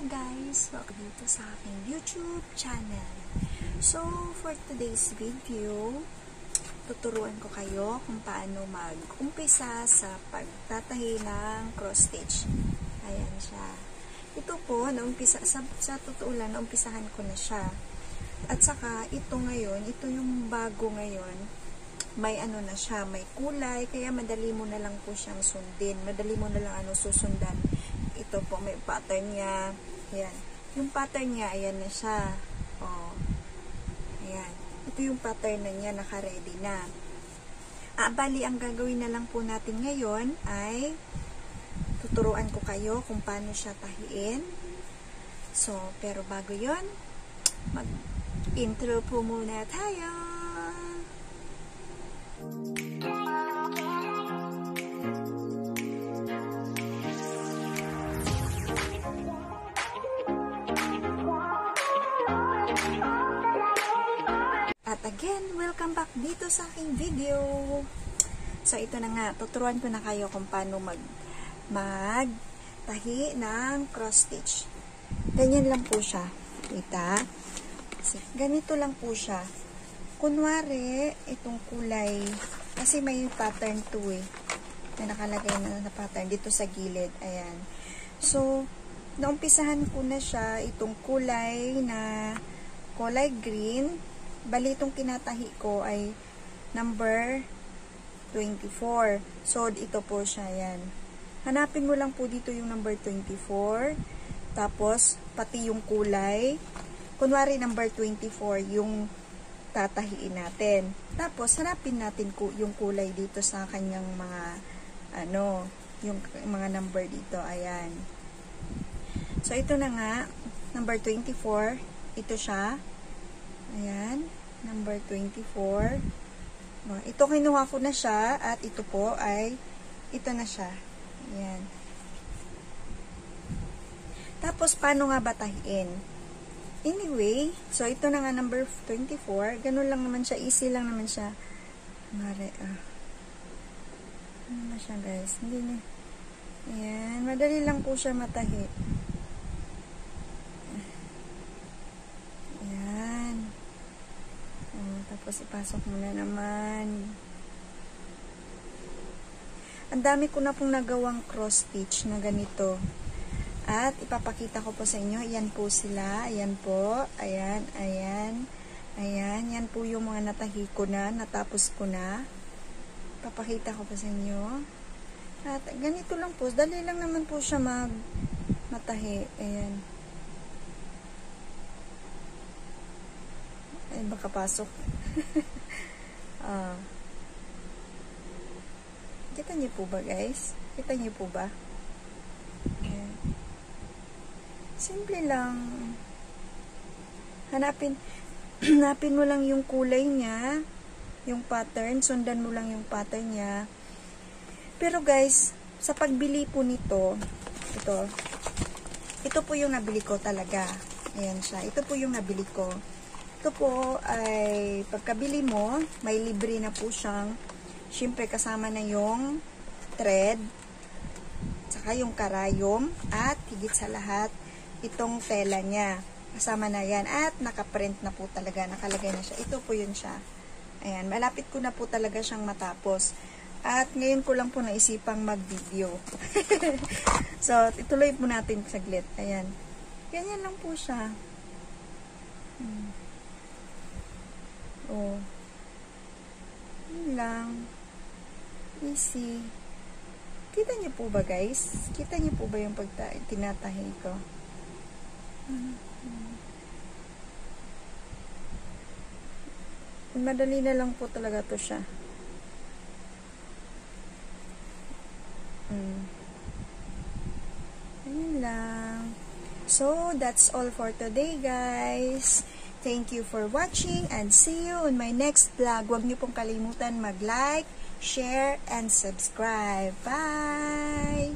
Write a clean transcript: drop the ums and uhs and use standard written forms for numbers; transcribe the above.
guys! Welcome dito sa aking YouTube channel. So, for today's video, tuturuan ko kayo kung paano mag-umpisa sa pagtatahi ng cross stitch. Ayan siya. Ito po, sa totoo lang, naumpisahan ko na siya. At saka, ito ngayon, ito yung bago ngayon, may ano na siya, may kulay, kaya madali mo na lang po siyang sundin. Madali mo na lang susundan. Ito po, may pattern niya. Ayan. Yung pattern niya, ayan na siya. Oh. Ayan. Ito yung pattern na niya, naka-ready na. Bali, ang gagawin na lang po natin ngayon ay tuturuan ko kayo kung paano siya tahiin. So, pero bago yon, mag-intro po muna tayo. At again, welcome back dito sa aking video. So, ito na nga, tuturuan ko na kayo kung paano magtahi ng cross stitch. Ganyan lang po siya. Kita? Ganito lang po siya. Kunwari, itong kulay, kasi may pattern to na nakalagay na pattern dito sa gilid. Ayan. So, naumpisahan ko na siya, itong kulay na kulay green. Bali, itong kinatahi ko ay number 24. So, ito po siya, yan. Hanapin mo lang po dito yung number 24. Tapos, pati yung kulay. Kunwari, number 24, yung tatahiin natin. Tapos, hanapin natin yung kulay dito sa kanyang mga, yung mga number dito. Ayan. So, ito na nga, number 24. Ito siya. Ayan, number 24. Ito kinuha ko na siya at ito po ay ito na siya. Ayan. Tapos, paano nga batahin? Anyway, so ito na nga number 24. Ganun lang naman siya. Easy lang naman siya. Ano na siya, guys? Hindi na. Ayan. Madali lang po siya matahi. Tapos ipasok mo na naman. Ang dami ko na pong nagawang cross stitch na ganito. At ipapakita ko po sa inyo. Ayan po sila. Ayan po. Ayan, ayan. Ayan. Yan po yung mga natahi ko na. Natapos ko na. Ipapakita ko po sa inyo. At ganito lang po. Dali lang naman po siya matahi. Ayan. Ay, baka pasok. Kita niyo po ba, guys? Kita niyo po ba? Ayan. Simple lang. Hanapin mo lang yung kulay niya, yung pattern, sundan mo lang yung pattern niya. Pero guys, sa pagbili po nito, ito po yung nabili ko talaga. Ayan siya. Ito po yung nabili ko. Ito po ay pagkabili mo, may libre na po siyang, syempre kasama na yung thread, saka yung karayom, at higit sa lahat, itong tela niya. Kasama na yan. At nakaprint na po talaga, nakalagay na siya. Ito po yun siya. Ayan, malapit ko na po talaga siyang matapos. At ngayon ko lang po naisipang mag-video. So, ituloy po natin saglit. Ayan. Ganyan lang po siya. Oh. Yun lang. Easy. Kita niyo po ba, guys? Kita niyo po ba yung tinatahi ko? Madali na lang po talaga to siya. Ayun lang. So, that's all for today, guys. Thank you for watching and see you on my next vlog. Huwag niyo pong kalimutan mag-like, share, and subscribe. Bye!